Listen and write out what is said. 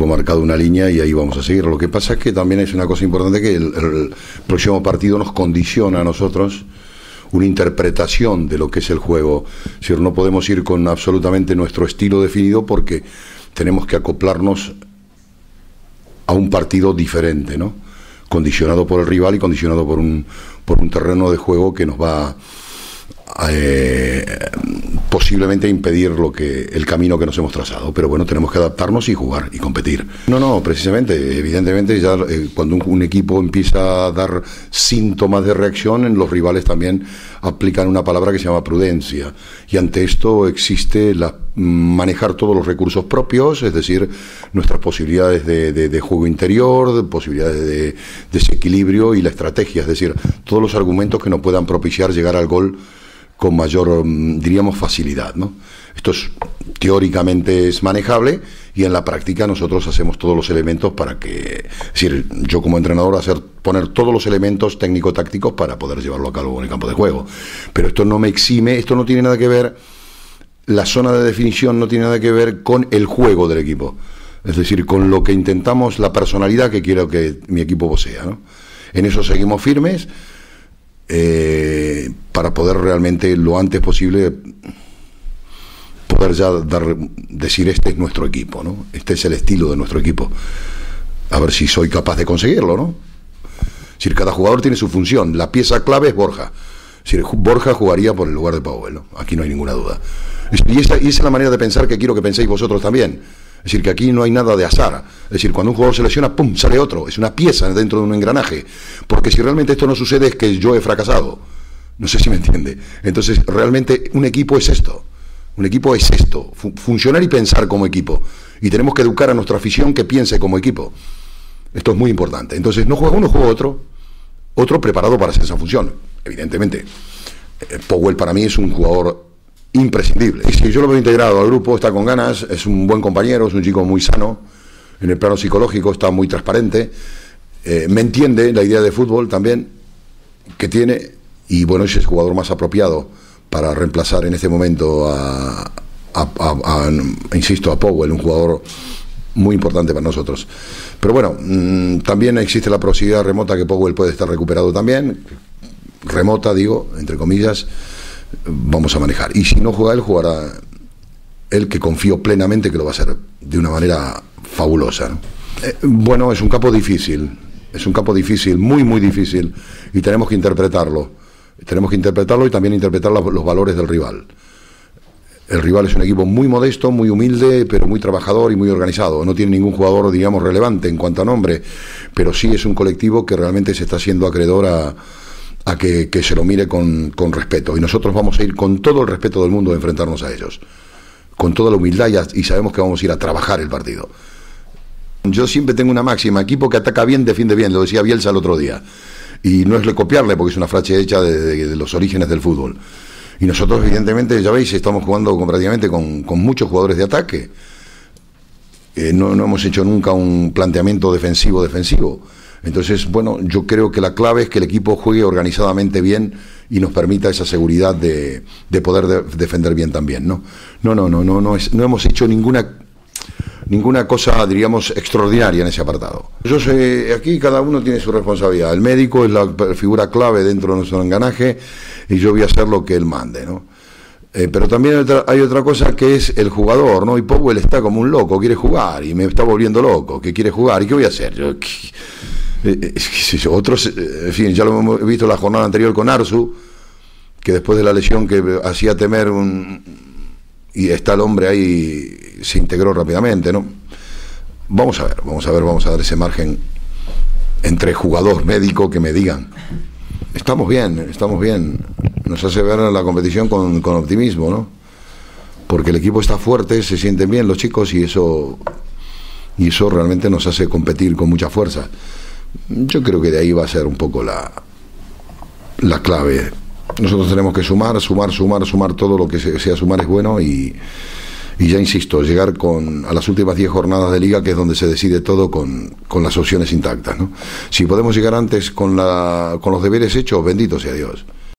hemos marcado una línea y ahí vamos a seguir. Lo que pasa es que también es una cosa importante que el próximo partido nos condiciona a nosotros una interpretación de lo que es el juego. Es decir, no podemos ir con absolutamente nuestro estilo definido porque tenemos que acoplarnos a un partido diferente, ¿no? Condicionado por el rival y condicionado por un terreno de juego que nos va posiblemente impedir el camino que nos hemos trazado, pero bueno, tenemos que adaptarnos y jugar y competir. No, precisamente, evidentemente ya cuando un equipo empieza a dar síntomas de reacción, los rivales también aplican una palabra que se llama prudencia, y ante esto existe manejar todos los recursos propios, es decir, nuestras posibilidades de juego interior, posibilidades de desequilibrio y la estrategia, es decir, todos los argumentos que nos puedan propiciar llegar al gol con mayor, diríamos, facilidad, ¿no? Esto teóricamente es manejable y en la práctica nosotros hacemos todos los elementos para que, es decir, yo como entrenador poner todos los elementos técnico-tácticos para poder llevarlo a cabo en el campo de juego. Pero esto no me exime, esto no tiene nada que ver, la zona de definición no tiene nada que ver con el juego del equipo, es decir, con lo que intentamos, la personalidad que quiero que mi equipo posea, ¿no? En eso seguimos firmes, para poder realmente lo antes posible poder ya decir este es nuestro equipo, ¿no? Este es el estilo de nuestro equipo, a ver si soy capaz de conseguirlo, ¿no? Es decir, cada jugador tiene su función, la pieza clave es Borja, es decir, Borja jugaría por el lugar de Powell, ¿no? Aquí no hay ninguna duda, y esa es la manera de pensar que quiero que penséis vosotros también. Es decir, que aquí no hay nada de azar. Es decir, cuando un jugador se lesiona, ¡pum!, sale otro. Es una pieza dentro de un engranaje. Porque si realmente esto no sucede es que yo he fracasado. No sé si me entiende. Entonces, realmente un equipo es esto. Un equipo es esto. Funcionar y pensar como equipo. Y tenemos que educar a nuestra afición que piense como equipo. Esto es muy importante. Entonces, no juega uno, juega otro. Otro preparado para hacer esa función. Evidentemente. Powell para mí es un jugador imprescindible. Y si yo lo veo integrado al grupo, está con ganas, es un buen compañero, es un chico muy sano, en el plano psicológico está muy transparente, me entiende la idea de fútbol también que tiene, y bueno, es el jugador más apropiado para reemplazar en este momento insisto, a Powell, un jugador muy importante para nosotros. Pero bueno, también existe la posibilidad remota que Powell puede estar recuperado también, remota digo, entre comillas. Vamos a manejar, y si no juega él, jugará él, que confío plenamente que lo va a hacer de una manera fabulosa, ¿no? Bueno, es un campo difícil, muy muy difícil, y tenemos que interpretarlo y también interpretar los valores del rival. El rival es un equipo muy modesto, muy humilde, pero muy trabajador y muy organizado. No tiene ningún jugador, digamos, relevante en cuanto a nombre, pero sí es un colectivo que realmente se está siendo acreedor a que se lo mire con respeto, y nosotros vamos a ir con todo el respeto del mundo a enfrentarnos a ellos, con toda la humildad, y sabemos que vamos a ir a trabajar el partido. Yo siempre tengo una máxima: equipo que ataca bien, defiende bien, lo decía Bielsa el otro día, y no es copiarle porque es una frase hecha de los orígenes del fútbol, y nosotros evidentemente, ya veis, estamos jugando prácticamente con muchos jugadores de ataque, no hemos hecho nunca un planteamiento defensivo. Entonces, bueno, yo creo que la clave es que el equipo juegue organizadamente bien y nos permita esa seguridad de poder defender bien también, ¿no? No hemos hecho ninguna cosa, diríamos, extraordinaria en ese apartado. Yo sé, aquí cada uno tiene su responsabilidad. El médico es la figura clave dentro de nuestro engranaje y yo voy a hacer lo que él mande, ¿no? Pero también hay otra cosa que es el jugador, ¿no? Y Powell está como un loco, quiere jugar y me está volviendo loco, que quiere jugar. ¿Y qué voy a hacer? Otros, en fin, ya lo hemos visto la jornada anterior con Arzu, que después de la lesión que hacía temer y está el hombre ahí, se integró rápidamente, ¿no? Vamos a dar ese margen entre jugador, médico, que me digan estamos bien, nos hace ver la competición con optimismo, ¿no? Porque el equipo está fuerte, se sienten bien los chicos, y eso realmente nos hace competir con mucha fuerza. Yo creo que de ahí va a ser un poco la clave. Nosotros tenemos que sumar, todo lo que sea sumar es bueno, y ya insisto, llegar a las últimas 10 jornadas de liga, que es donde se decide todo, con las opciones intactas, ¿no? Si podemos llegar antes con los deberes hechos, bendito sea Dios.